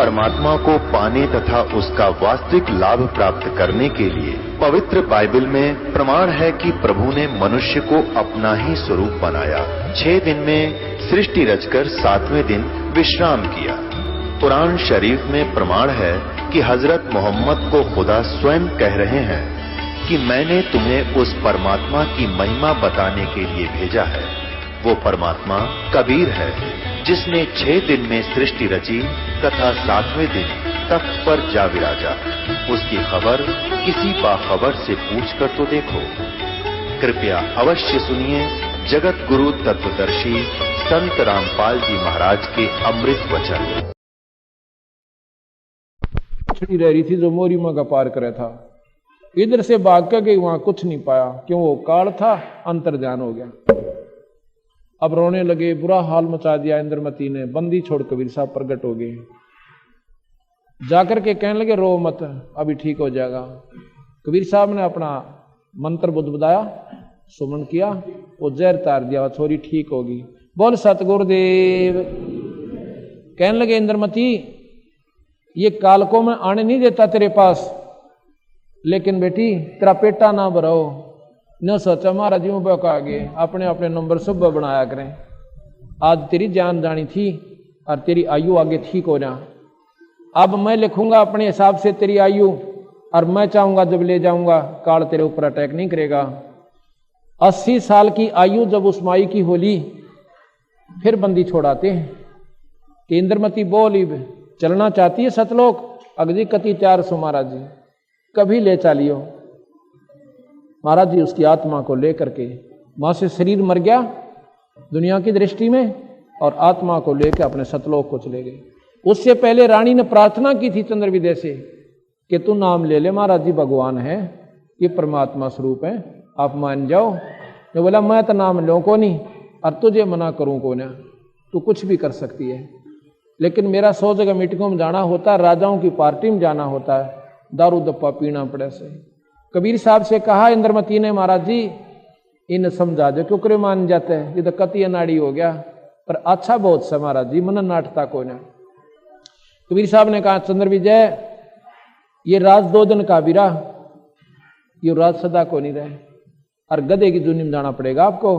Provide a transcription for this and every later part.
परमात्मा को पाने तथा उसका वास्तविक लाभ प्राप्त करने के लिए पवित्र बाइबल में प्रमाण है कि प्रभु ने मनुष्य को अपना ही स्वरूप बनाया। 6 दिन में सृष्टि रचकर 7वें दिन विश्राम किया। कुरान शरीफ में प्रमाण है कि हजरत मोहम्मद को खुदा स्वयं कह रहे हैं कि मैंने तुम्हें उस परमात्मा की महिमा बताने के लिए भेजा है। वो परमात्मा कबीर है जिसने 6 दिन में सृष्टि रची तथा 7वें दिन तख्त पर जा विराजा। उसकी खबर किसी बाखबर से पूछकर तो देखो। कृपया अवश्य सुनिए जगत गुरु तत्वदर्शी संत रामपाल जी महाराज के अमृत वचन। छड़ी रह रही थी जो मोरी मां का पार करे था, इधर से भाग कर गई, वहां कुछ नहीं पाया। क्यों? वो काल था, अंतर ध्यान हो गया। अब रोने लगे, बुरा हाल मचा दिया इंद्रमती ने। बंदी छोड़ कबीर साहब प्रकट हो गए, जाकर के कहने लगे रो मत, अभी ठीक हो जाएगा। कबीर साहब ने अपना मंत्र बुदबुदाया, सुमन किया, वो जहर तार दिया, छोरी ठीक होगी। बोल सतगुरुदेव। कहने लगे इंद्रमती, ये काल को मैं आने नहीं देता तेरे पास, लेकिन बेटी तेरा पेटा ना भराओ। न सोचा महाराज जी बका गए, अपने अपने नंबर सुबह बनाया करें। आज तेरी जान जानी थी और तेरी आयु आगे ठीक हो जा। अब मैं लिखूंगा अपने हिसाब से तेरी आयु, और मैं चाहूंगा जब ले जाऊंगा काल तेरे ऊपर अटैक नहीं करेगा। 80 साल की आयु जब उस माई की होली, फिर बंदी छोड़ाते हैं कि इंद्रमती बोली चलना चाहती है सतलोक, अगजी कति 400 महाराज जी कभी ले चालियो। महाराज जी उसकी आत्मा को लेकर के, वहां से शरीर मर गया दुनिया की दृष्टि में, और आत्मा को लेकर अपने सतलोक को चले गए। उससे पहले रानी ने प्रार्थना की थी चंद्रविदय से कि तू नाम ले ले, महाराज जी भगवान है, ये परमात्मा स्वरूप है, आप मान जाओ। ने बोला मैं तो नाम लो को नहीं, और तुझे मना करूं को ना, तू कुछ भी कर सकती है, लेकिन मेरा 100 जगह मीटिंगों में जाना होता है, राजाओं की पार्टी में जाना होता है, दारू दप्पा पीना पड़े से। कबीर साहब से कहा इंद्रमती ने, महाराज जी इन समझा दो, क्यों करे मान जाते हैं, ये तो कति अनाड़ी हो गया, पर अच्छा बहुत सा महाराज जी मन नाटता को ना। कबीर साहब ने कहा चंद्र विजय, ये राज 2 दिन का बीरा, ये राज सदा को नहीं रहे, और गधे की जूनी में जाना पड़ेगा आपको।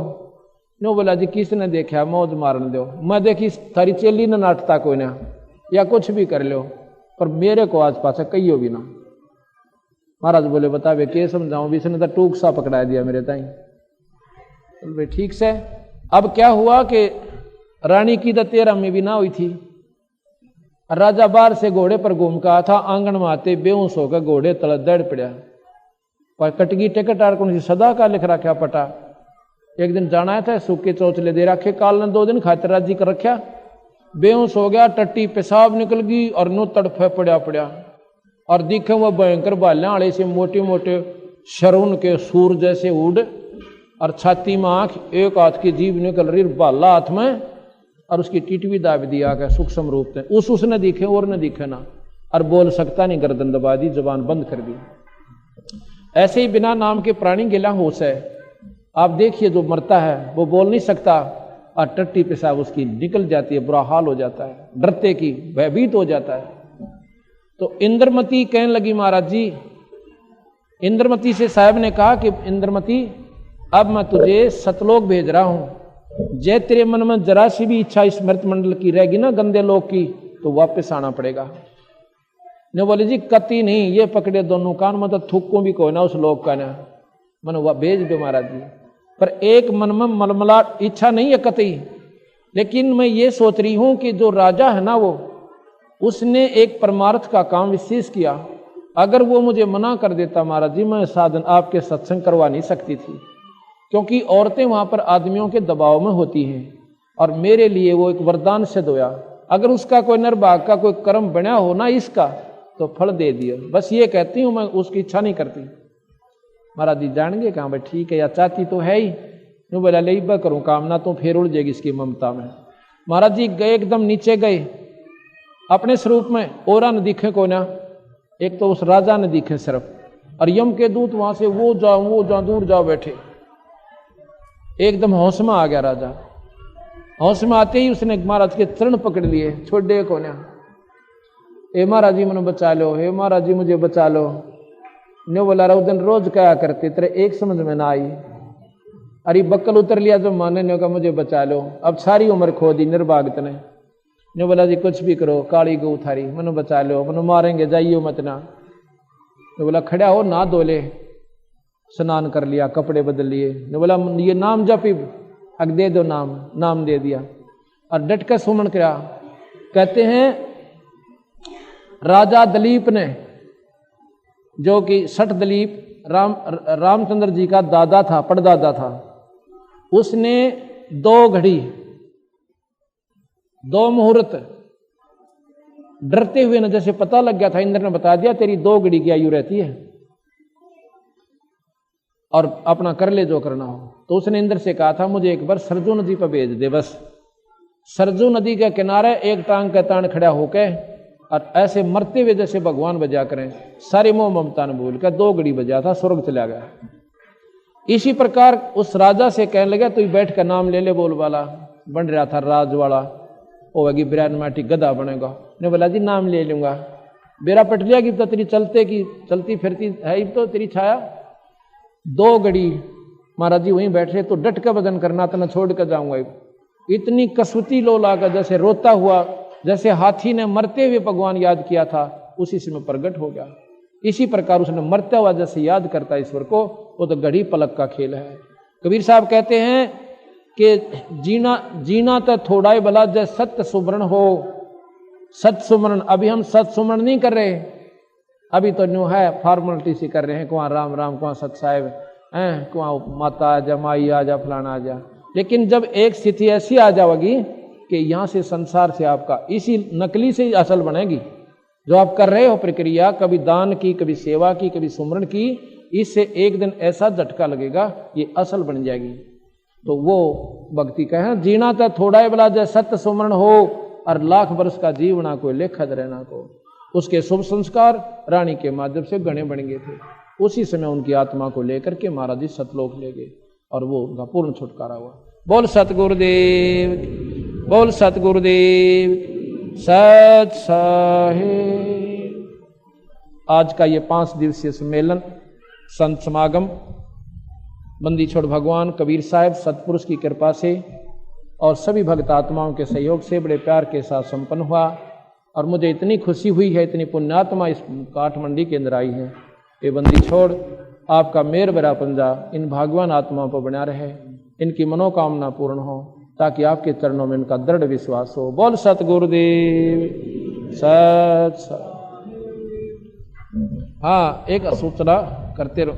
नो बोला जी किसने देखा, मौज मारने दो, मैं देखी थारी चेली ने नाटता को ना, या कुछ भी कर लो, पर मेरे को आज पासा कहियो भी ना। महाराज बोले बता वे के समझाऊं, भी इसने तो टूक सा पकड़ा दिया मेरे ताई। बोले ठीक से। अब क्या हुआ कि रानी की तो 13 में भी ना हुई थी, राजा बाहर से घोड़े पर घूम का था, आंगन में आते बेहोश होकर घोड़े तले दड़ पड़ा, पर कटगी टिकट आर कौन सी सदा का लिख रखा पटा। एक दिन जाना था, सूखे चौचले दे रखे, काल ने 2 दिन खातिर राजी कर रखा, बेहोश हो गया, टट्टी पेशाब निकल गई और नो तड़फे पड़ा, और दिखे वो भयंकर बाल्या वाले से मोटे मोटे शरून के सूर जैसे उड़, और छाती में आंख, एक हाथ की जीभ निकल रही, बाला हाथ में, और उसकी टिटवी दाब दिया गया सूक्ष्म रूप से। उसने दिखे और न दिखे ना, और बोल सकता नहीं, गर्दन दबा दी, जबान बंद कर दी। ऐसे ही बिना नाम के प्राणी गिला होश है। आप देखिए जो मरता है वो बोल नहीं सकता, और टट्टी पेशाब उसकी निकल जाती है, बुरा हाल हो जाता है, डरते की भयभीत हो जाता है। तो इंद्रमती कहने लगी महाराज जी, इंद्रमती से साहब ने कहा कि इंद्रमती अब मैं तुझे सतलोक भेज रहा हूं, जय तेरे मन में जरा सी भी इच्छा इस मृत मंडल की रहेगी ना, गंदे लोक की, तो वापस आना पड़ेगा। ने बोले जी कति नहीं, ये पकड़े दोनों कान, मतलब थूकूं भी कोई ना उस लोक का ना, मन वह भेज दो महाराज जी। पर एक मन में मलमला इच्छा नहीं है कतई, लेकिन मैं ये सोच रही हूं कि जो राजा है ना, वो उसने एक परमार्थ का काम विशेष किया, अगर वो मुझे मना कर देता महाराज जी, मैं साधन आपके सत्संग करवा नहीं सकती थी, क्योंकि औरतें वहां पर आदमियों के दबाव में होती हैं, और मेरे लिए वो एक वरदान सिद्ध होया। अगर उसका कोई निर्भाग का कोई कर्म बना हो ना इसका, तो फल दे दिया। बस ये कहती हूं, मैं उसकी इच्छा नहीं करती। महाराज जी जानेंगे कहाँ भाई, ठीक है, या चाहती तो है ही, यूं बोला ले करूं काम ना, तो फिर उड़ जाएगी इसकी ममता में। महाराज जी गए, एकदम नीचे गए अपने स्वरूप में, और न दिखे को ना, एक तो उस राजा ने दिखे सिर्फ, और यम के दूत वहां से वो जाओ दूर जाओ बैठे। एकदम होश में आ गया राजा। होश में आते ही उसने महाराज के चरण पकड़ लिए, छोड़ दे को ना। हे महाराज जी मैंने बचा लो, हे महाराज जी मुझे बचा लो। ने बोला रउदन रोज क्या करते तेरे एक समझ में ना आई। अरे बक्कल उतर लिया जो माने ने कहा मुझे बचा लो, अब सारी उम्र खो दी निर्भाग्य ने बोला जी कुछ भी करो काली गौ थारी मनो बचा लो, मनो मारेंगे जाइयो मत ना। ने बोला खड़ा हो ना धोले, स्नान कर लिया कपड़े बदल लिए। ने बोला ये नाम जपी, अग दे दो नाम दे दिया और डट कर सुमन करा। कहते हैं राजा दलीप ने, जो कि सठ दलीप रामचंद्र जी का दादा था, परदादा था, उसने 2 घड़ी 2 मुहूर्त डरते हुए न, जैसे पता लग गया था, इंद्र ने बता दिया तेरी 2 घड़ी की आयु रहती है और अपना कर ले जो करना हो। तो उसने इंद्र से कहा था मुझे एक बार सरजू नदी पर भेज दे। बस सरजू नदी के किनारे एक टांग के तान खड़ा होके और ऐसे मरते हुए जैसे भगवान बजा करें, सारे मोह ममता ने भूल कर 2 घड़ी बजा था, स्वर्ग चला गया। इसी प्रकार उस राजा से कहने लगा तू बैठ कर नाम ले ले, बोल वाला बन रहा था राज वाला, होगी बिरानमाटी गधा बनेगा। ने बोला जी नाम ले लूंगा, बेरा पटलिया की तो तेरी चलती फिरती है तो तेरी छाया। 2 घड़ी महाराज जी वहीं बैठे तो डट का वजन करना तो मैं छोड़ कर जाऊंगा। इतनी कसुती लो लाकर जैसे रोता हुआ, जैसे हाथी ने मरते हुए भगवान याद किया था उसी समय प्रकट हो गया। इसी प्रकार उसने मरता हुआ जैसे याद करता ईश्वर को, वो तो घड़ी पलक का खेल है। कबीर साहब कहते हैं कि जीना तो थोड़ा ही भला जय सत्य सुमरण हो। सत्य सुमरण, अभी हम सत्य सुमरण नहीं कर रहे, अभी तो न्यू है फॉर्मेलिटी सी कर रहे हैं, कुआं राम राम, कुआं सत साहेब हैं, कुआं माता आ जा, माई आ जा, फलाना आ जा। लेकिन जब एक स्थिति ऐसी आ जाएगी कि यहां से संसार से आपका इसी नकली से असल बनेगी, जो आप कर रहे हो प्रक्रिया, कभी दान की, कभी सेवा की, कभी सुमरण की, इससे एक दिन ऐसा झटका लगेगा ये असल बन जाएगी। तो वो भक्ति का है, जीना तो थोड़ा ही बला जय सत्य सुमरण हो और लाख वर्ष का जीवना को लेखा रहना को। उसके शुभ संस्कार रानी के माध्यम से गणे बन गए थे। उसी समय उनकी आत्मा को लेकर के महाराज जी सतलोक ले गए और वो उनका पूर्ण छुटकारा हुआ। बोल सतगुरुदेव, बोल सतगुरुदेव सत साहिब। आज का ये 5 दिवसीय सम्मेलन संत समागम बंदी छोड़ भगवान कबीर साहब सतपुरुष की कृपा से और सभी भक्त आत्माओं के सहयोग से बड़े प्यार के साथ संपन्न हुआ और मुझे इतनी खुशी हुई है, इतनी पुण्यात्मा इस काठमंडी के अंदर आई है। ये बंदी छोड़ आपका मेर बरा पंजा इन भगवान आत्माओं पर बना रहे, इनकी मनोकामना पूर्ण हो, ताकि आपके चरणों में इनका दृढ़ विश्वास हो। बोल सतगुरुदेव सत। हाँ, एक सूचना करते रहो।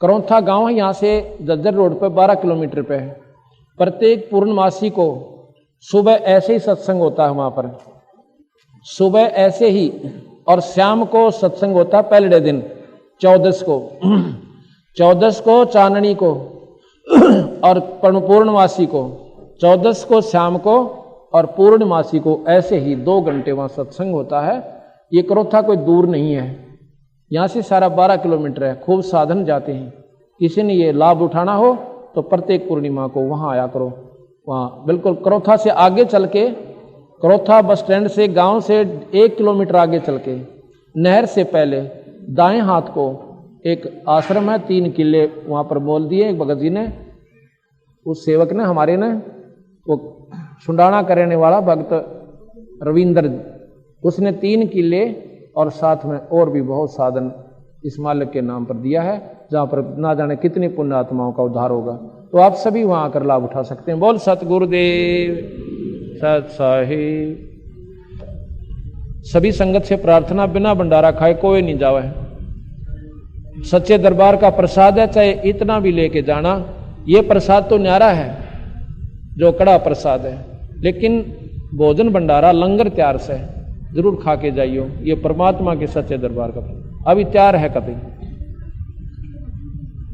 करौंथा गांव है, यहाँ से जज्जर रोड पर 12 किलोमीटर पे है। प्रत्येक पूर्णमासी को सुबह ऐसे ही सत्संग होता है वहां पर, सुबह ऐसे ही, और शाम को सत्संग होता है पहले दिन 14 को चांदनी को और पूर्णमासी को, 14 को शाम को और पूर्णमासी को ऐसे ही 2 घंटे वहां सत्संग होता है। ये करौथा कोई दूर नहीं है, यहाँ से सारा 12 किलोमीटर है। खूब साधन जाते हैं, किसी ने ये लाभ उठाना हो तो प्रत्येक पूर्णिमा को वहाँ आया करो। वहाँ बिल्कुल करौथा से आगे चल के, करौथा बस स्टैंड से गांव से 1 किलोमीटर आगे चल के, नहर से पहले दाएं हाथ को एक आश्रम है, 3 किले वहाँ पर बोल दिए एक भगत जी ने, उस सेवक ने हमारे ने, वो सुंडाना करने वाला भक्त रविंद्र, उसने 3 किले और साथ में और भी बहुत साधन इस मालिक के नाम पर दिया है, जहाँ पर ना जाने कितनी पुण्य आत्माओं का उद्धार होगा। तो आप सभी वहाँ आकर लाभ उठा सकते हैं। बोल सतगुरुदेव सत साहिब। सभी संगत से प्रार्थना, बिना भंडारा खाए कोई नहीं जावे। सच्चे दरबार का प्रसाद है, चाहे इतना भी लेके जाना। ये प्रसाद तो न्यारा है जो कड़ा प्रसाद है, लेकिन भोजन भंडारा लंगर तैयार से जरूर खा के जाइयो। ये परमात्मा के सच्चे दरबार का अभी तैयार है कभी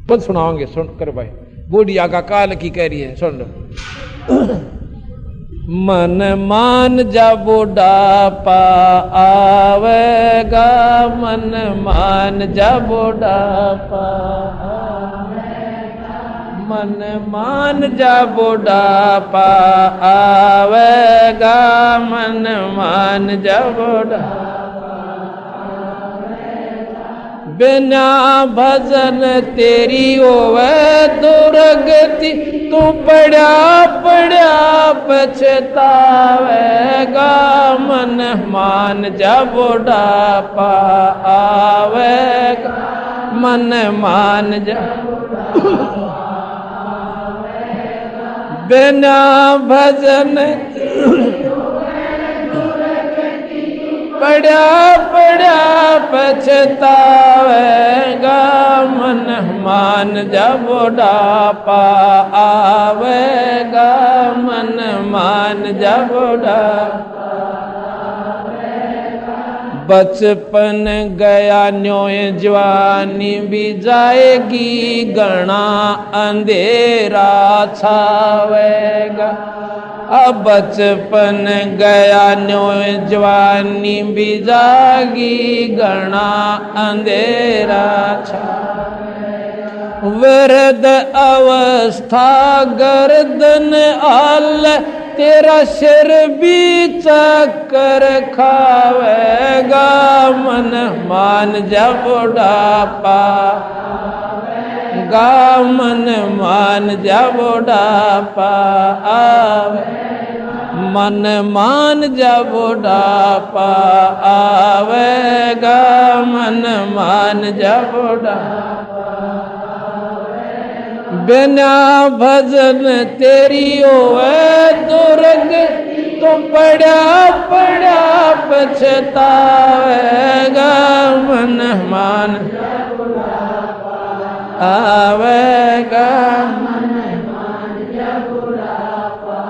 खुद सुनाओगे। सुन कर भाई, बूढ़िया का काल की कह रही है, सुन लो। मन मान जा बुढ़ापा आवेगा, मन मान जा बुढ़ापा आवेगा, मन मान जा बुढ़ापा आवेगा, मन मान जा बुढ़ापा। बिना भजन तेरी होवे दुर्गति, तू पड़ा पड़ा पछतावेगा, मन मान जब बुढ़ापा आवेगा, मन मान जब बिना भजन पड़ा पड़ा पछतावेगा, मन मान जब बुढ़ापा आवेगा, मन मान जब बुढ़ापा। बचपन गया न्योय जवानी भी जाएगी, घना अंधेरा छावेगा। अब बचपन गया न्योय जवानी भी जागी, घना अंधेरा छावेगा। वृद्ध अवस्था गर्दन आल, तेरा सिर भी चक्कर खावेगा, मन मान जब बुढ़ापा गा, मन मान जब बुढ़ापा आवेगा, मन मान जब बुढ़ापा आवेगा, मन मान जब बुढ़ापा। बिना भजन तेरी होवे दुर्गति, तो पड़ा पड़ा पछतावेगा, मन मान आवेगा, मन मान जब बुढ़ापा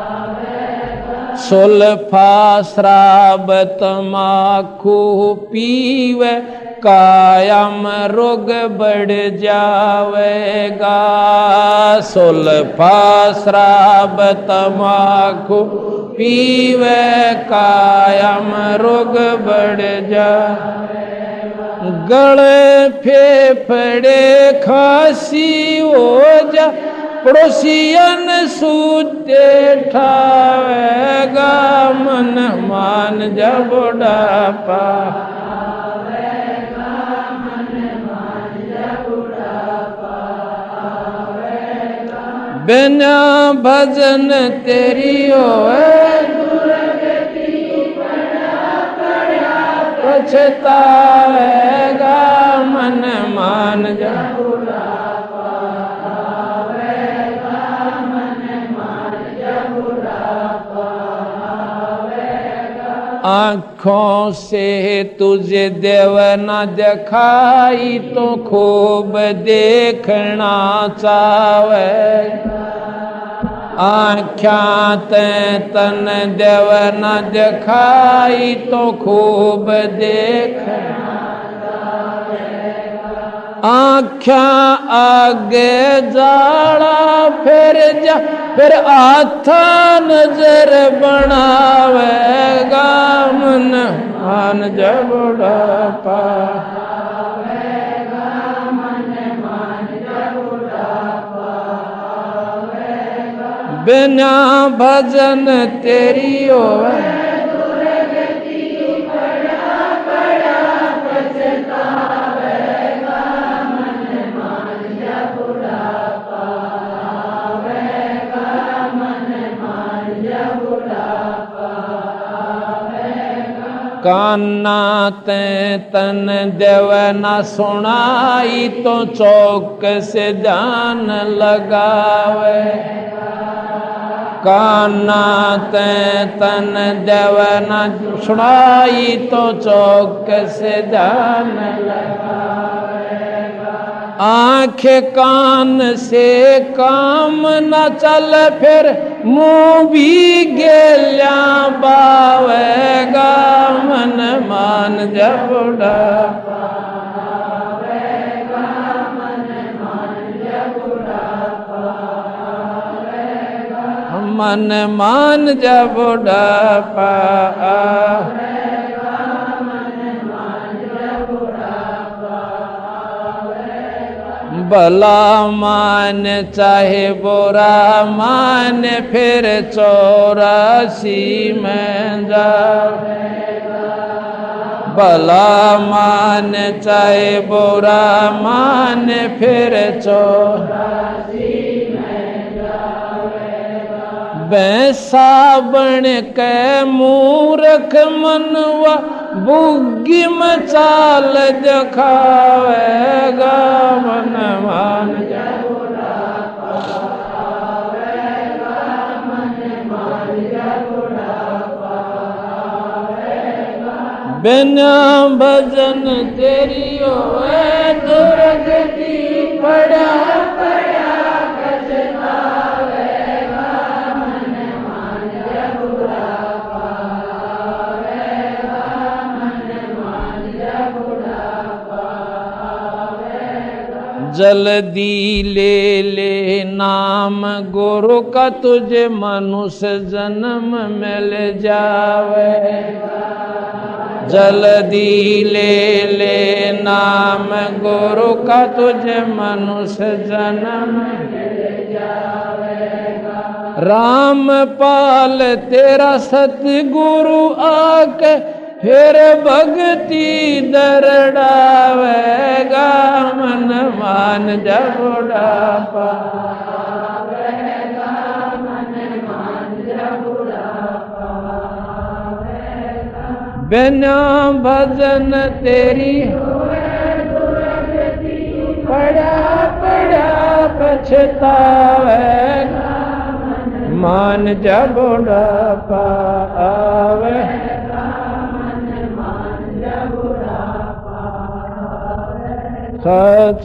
आवेगा। सुल्फा शराब तमाकू पीवे, कायम रोग बढ़ जावेगा। सुल्फा शराब तमाकू पीवे, कायम रोग बढ़ जावेगा। गले फेफड़े खांसी हो जा, पड़ोसियन सूते ठावेगा, मन मान जब बुढ़ापा। बिना भजन तेरी होवे दुर्गति, पड़ा पड़ा पछतावेगा, मन मान जब बुढ़ापा आवेगा, मन मान जब बुढ़ापा आवेगा। आँखों से तुझे देव न दिखाई, तो खूब देखना चावेगा। आँख्यां तन देव न दिखाई, तो खूब देखना चावेगा। आँख्यां आगे जाड़ा फिर आथा नजर बनावेगा, मन मान जब बुढ़ापा। बिना भजन तेरी होवे दुर्गति, पड़ा पड़ा पछतावेगा, मन मान जब बुढ़ापा आवेगा, मन मान जब बुढ़ापा आवेगा। कान्ना ते तन देव न सुनाई, तो चौक से ध्यान लगावे। कान्ना ते तन देव न सुनाई, तो चौक से ध्यान लगावेगा। आँख कान से काम न चल, फिर मुँह भी गेल्या बावेगा, मन मान जब बुढ़ापा। मन मान जब बुढ़ापा आवेगा, मन मान जब बुढ़ापा आवेगा। भला मान चाहे बुरा मान, फिर 84 में जावेगा। भला मान चाहे बुरा मान फिर बैसा बन के मूर्ख मनवा बुग्गी मचाल दिखावेगा मन मान बिना भजन तेरी होए दुर्गति पड़ा पड़ा पछतावेगा मन मान जब बुरा पावेगा मन मान जब बुरा पावेगा। जल्दी ले ले नाम गुरु का तुझे मनुष्य जन्म मिल जावेगा। जल्दी ले ले नाम गुरु का तुझे मनुष्य जन्म मिल जावेगा। रामपाल तेरा सतगुरु आके फिर भक्ति दरड़ावेगा मन मान जब बुढ़ापा बिना भजन तेरी पड़ा पड़ा पछतावेगा मान जब बुढ़ापा आवे सच